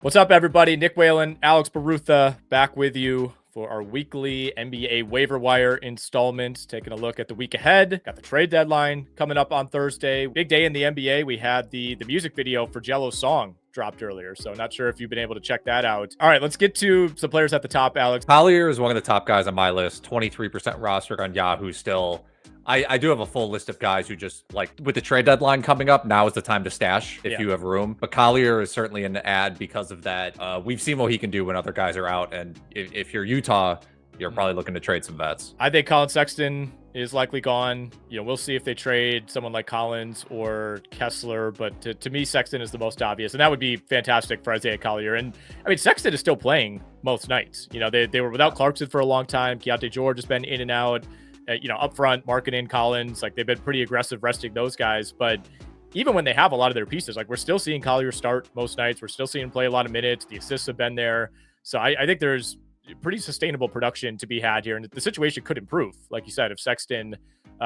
What's up, everybody? Nick Whalen, Alex Barutha, back with you for our weekly NBA waiver wire installment. Taking a look at the week ahead. Got the trade deadline coming up on Thursday. Big day in the NBA. We had the music video for Jello's song dropped earlier, so not sure if you've been able to check that out. All right, let's get to some players at the top, Alex. Collier is one of the top guys on my list. 23% roster on Yahoo still. I do have a full list of guys who just, like, with the trade deadline coming up, now is the time to stash if you have room. But Collier is certainly an ad because of that. We've seen what he can do when other guys are out. And if you're Utah, you're probably looking to trade some vets. I think Colin Sexton is likely gone. We'll see if they trade someone like Collins or Kessler. But to me, Sexton is the most obvious. And that would be fantastic for Isaiah Collier. And, I mean, Sexton is still playing most nights. They were without Clarkson for a long time. Keontae George has been in and out. Up front, Markkanen, Collins, like they've been pretty aggressive resting those guys. But even when they have a lot of their pieces, like we're still seeing Collier start most nights. We're still seeing him play a lot of minutes. The assists have been there. So I think there's pretty sustainable production to be had here. And the situation could improve, like you said, if Sexton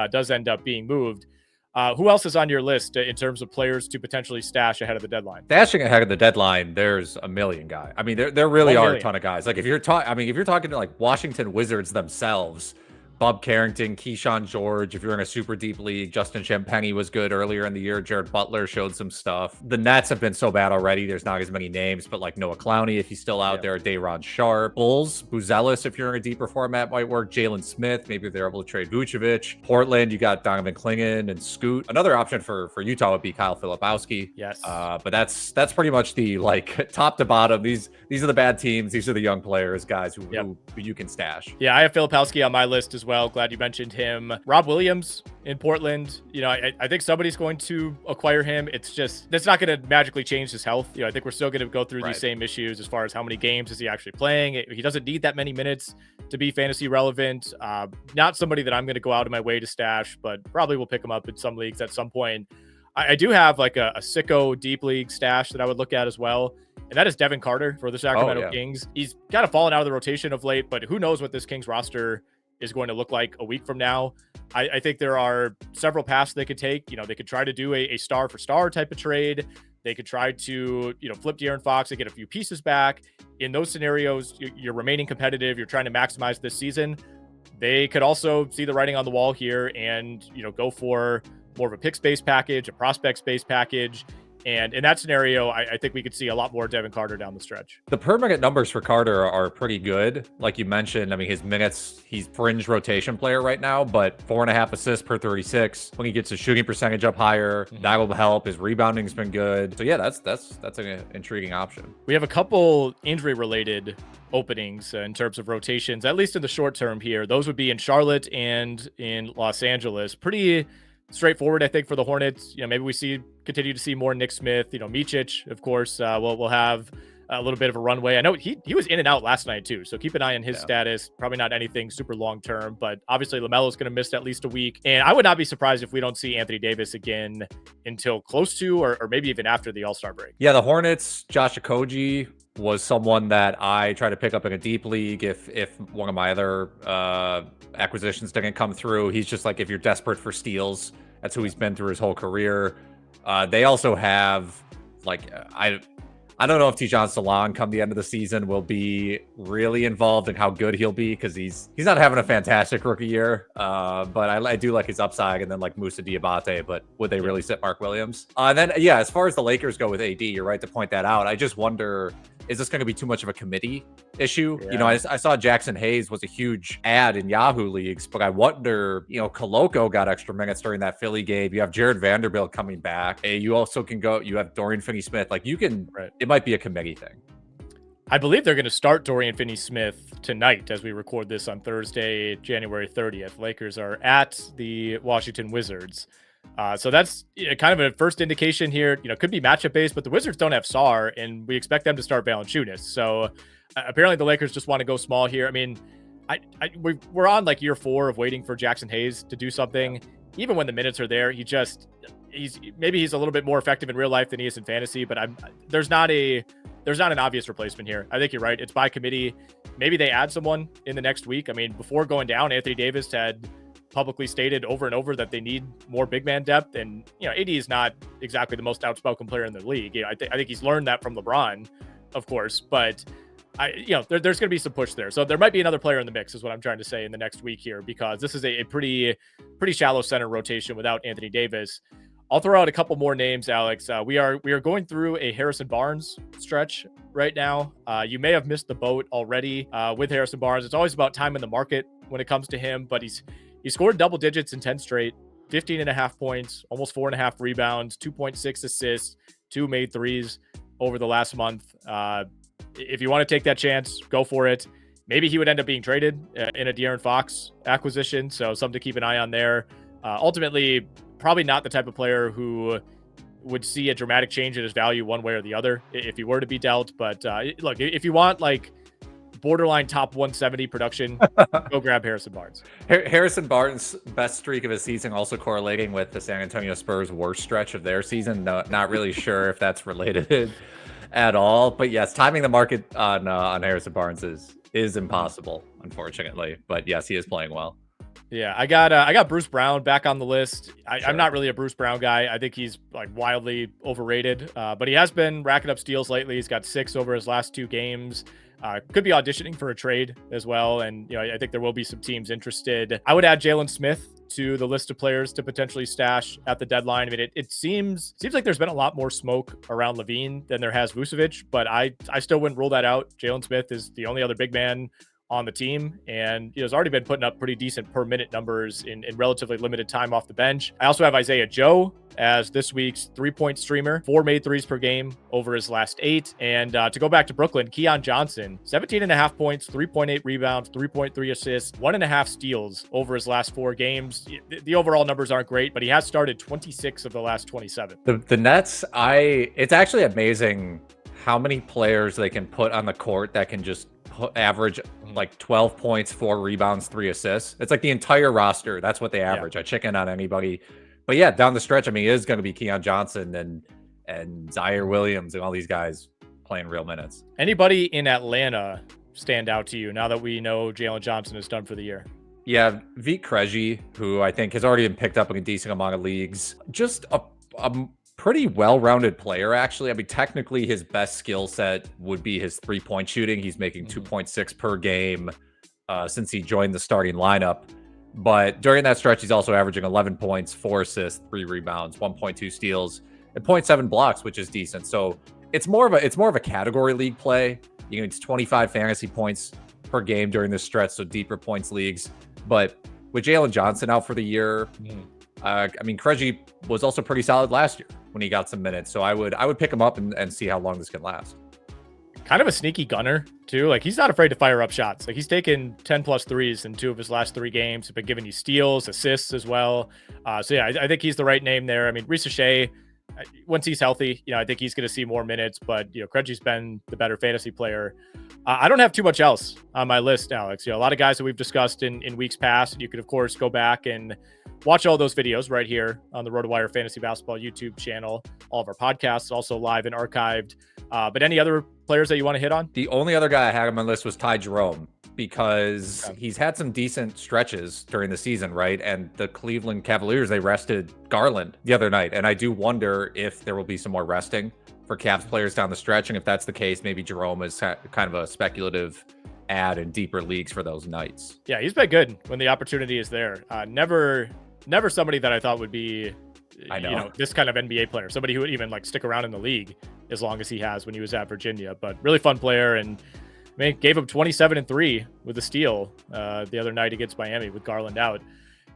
does end up being moved. Who else is on your list in terms of players to potentially stash ahead of the deadline? Stashing ahead of the deadline, there's a million guys. I mean, there really are a ton of guys. Like if you're talking to like Washington Wizards themselves, Bob Carrington, Keon George. If you're in a super deep league, Justin Champagnie was good earlier in the year. Jared Butler showed some stuff. The Nets have been so bad already. There's not as many names, but like Noah Clowney, if he's still out there, Day'Ron Sharpe. Bulls, Buzelis, if you're in a deeper format, might work. Jalen Smith, maybe they're able to trade Vucevic. Portland, you got Donovan Clingan and Scoot. Another option for Utah would be Kyle Filipowski. Yes. But that's pretty much the like top to bottom. These are the bad teams. These are the young players, guys who you can stash. Yeah, I have Filipowski on my list as well. Glad you mentioned him. Rob Williams in Portland. I think somebody's going to acquire him. That's not going to magically change his health. I think we're still going to go through these same issues as far as how many games is he actually playing. He doesn't need that many minutes to be fantasy relevant. Not somebody that I'm going to go out of my way to stash, but probably will pick him up in some leagues at some point. I do have like a sicko deep league stash that I would look at as well. And that is Devin Carter for the Sacramento Kings. He's kind of fallen out of the rotation of late, but who knows what this Kings roster is going to look like a week from now. I think there are several paths they could take. They could try to do a star for star type of trade. They could try to, flip De'Aaron Fox and get a few pieces back. In those scenarios, you're remaining competitive. You're trying to maximize this season. They could also see the writing on the wall here and, go for more of a pick-based package, a prospects-based package. And in that scenario, I think we could see a lot more Devin Carter down the stretch. The permanent numbers for Carter are pretty good. Like you mentioned, I mean, his minutes, he's fringe rotation player right now, but 4.5 assists per 36. When he gets his shooting percentage up higher, that will help. His rebounding's been good. So yeah, that's an intriguing option. We have a couple injury-related openings in terms of rotations, at least in the short term here. Those would be in Charlotte and in Los Angeles. Pretty straightforward, I think, for the Hornets. Maybe we continue to see more Nick Smith. Micic, of course, will have a little bit of a runway. I know he was in and out last night too, so keep an eye on his status. Probably not anything super long term, but obviously LaMelo is going to miss at least a week, and I would not be surprised if we don't see Anthony Davis again until close to or maybe even after the All-Star break. Yeah, the Hornets, Josh Okogie was someone that I try to pick up in a deep league if one of my other acquisitions didn't come through. He's just like, if you're desperate for steals, that's who he's been through his whole career. They also have, like, I don't know if Tijan Salon come the end of the season will be really involved in how good he'll be, because he's not having a fantastic rookie year. But I do like his upside, and then like Moussa Diabate. But would they really sit Mark Williams? And then as far as the Lakers go with AD, you're right to point that out. I just wonder, is this going to be too much of a committee issue? I saw Jackson Hayes was a huge ad in Yahoo leagues, but I wonder, Koloko got extra minutes during that Philly game. You have Jared Vanderbilt coming back. You also can you have Dorian Finney-Smith. Like it might be a committee thing. I believe they're going to start Dorian Finney-Smith tonight as we record this on Thursday, January 30th. Lakers are at the Washington Wizards. So that's kind of a first indication here. Could be matchup based, but the Wizards don't have Sarr, and we expect them to start Valanciunas. So apparently the Lakers just want to go small here. I mean, we're on like year 4 of waiting for Jackson Hayes to do something. Even when the minutes are there, he's a little bit more effective in real life than he is in fantasy. But there's not an obvious replacement here. I think you're right. It's by committee. Maybe they add someone in the next week. I mean, before going down, Anthony Davis had publicly stated over and over that they need more big man depth. And, AD is not exactly the most outspoken player in the league. I think he's learned that from LeBron of course, but there's going to be some push there. So there might be another player in the mix is what I'm trying to say in the next week here, because this is a pretty shallow center rotation without Anthony Davis. I'll throw out a couple more names, Alex. We are going through a Harrison Barnes stretch right now. You may have missed the boat already with Harrison Barnes. It's always about time in the market when it comes to him, but he scored double digits in 10 straight, 15.5 points, almost 4.5 rebounds, 2.6 assists, 2 made threes over the last month. If you want to take that chance, go for it. Maybe he would end up being traded in a De'Aaron Fox acquisition, so something to keep an eye on there. Ultimately, probably not the type of player who would see a dramatic change in his value one way or the other if he were to be dealt. But look, if you want like borderline top 170 production, go grab Harrison Barnes. Harrison Barnes' best streak of his season also correlating with the San Antonio Spurs' worst stretch of their season. Not really sure if that's related at all. But yes, timing the market on Harrison Barnes is impossible, unfortunately. But yes, he is playing well. Yeah, I got Bruce Brown back on the list. Sure. I'm not really a Bruce Brown guy. I think he's like wildly overrated, but he has been racking up steals lately. He's got 6 over his last 2 games. Could be auditioning for a trade as well, and I think there will be some teams interested. I would add Jalen Smith to the list of players to potentially stash at the deadline. I mean, it seems like there's been a lot more smoke around Levine than there has Vucevic, but I still wouldn't rule that out. Jalen Smith is the only other big man on the team, and has already been putting up pretty decent per minute numbers in relatively limited time off the bench. I also have Isaiah Joe as this week's 3-point streamer, 4 made threes per game over his last 8. And to go back to Brooklyn, Keon Johnson, 17.5 points, 3.8 rebounds, 3.3 assists, 1.5 steals over his last 4 games. The overall numbers aren't great, but he has started 26 of the last 27. The Nets, it's actually amazing how many players they can put on the court that can just average like 12 points, 4 rebounds, 3 assists. It's like the entire roster. That's what they average. I chicken on anybody. But yeah, down the stretch, I mean, it is going to be Keon Johnson and Zaire Williams and all these guys playing real minutes. Anybody in Atlanta stand out to you now that we know Jalen Johnson is done for the year? Yeah, Vít Krejčí, who I think has already been picked up in a decent amount of leagues. Just a pretty well-rounded player, actually. I mean, technically, his best skill set would be his 3-point shooting. He's making 2.6 per game since he joined the starting lineup. But during that stretch, he's also averaging 11 points, 4 assists, 3 rebounds, 1.2 steals, and 0.7 blocks, which is decent. So it's more of a category league play. You know, it's 25 fantasy points per game during this stretch, so deeper points leagues. But with Jalen Johnson out for the year, I mean, Krejčí was also pretty solid last year when he got some minutes. So I would pick him up and see how long this can last. Kind of a sneaky gunner too. Like, he's not afraid to fire up shots. Like, he's taken 10 plus threes in 2 of his last 3 games. He's been giving you steals, assists as well. So yeah, I think he's the right name there. I mean, Reece Shea, once he's healthy, I think he's going to see more minutes, but Krejčí's been the better fantasy player. I don't have too much else on my list, Alex. A lot of guys that we've discussed in weeks past. You could, of course, go back and watch all those videos right here on the RotoWire Fantasy Basketball YouTube channel. All of our podcasts also live and archived. But any other players that you want to hit on? The only other guy I had on my list was Jerome, because he's had some decent stretches during the season, right? And the Cleveland Cavaliers, they rested Garland the other night. And I do wonder if there will be some more resting for Cavs players down the stretch. And if that's the case, maybe Jerome is kind of a speculative add in deeper leagues for those nights. Yeah, he's been good when the opportunity is there. Never somebody that I thought would be, this kind of NBA player, somebody who would even like stick around in the league as long as he has when he was at Virginia. But really fun player, and gave him 27 and 3 with a steal the other night against Miami with Garland out.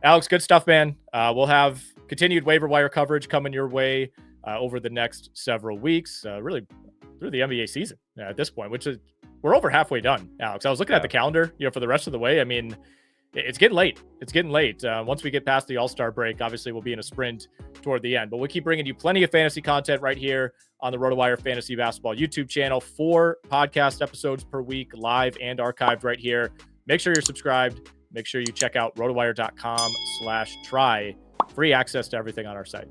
Alex, good stuff, man. We'll have continued waiver wire coverage coming your way over the next several weeks, really through the NBA season at this point, which is, we're over halfway done, Alex. I was looking at the calendar, for the rest of the way. I mean, it's getting late. Once we get past the All-Star break, obviously we'll be in a sprint toward the end, but we'll keep bringing you plenty of fantasy content right here on the RotoWire Fantasy Basketball YouTube channel. 4 podcast episodes per week, live and archived right here. Make sure you're subscribed. Make sure you check out rotowire.com/try. Free access to everything on our site.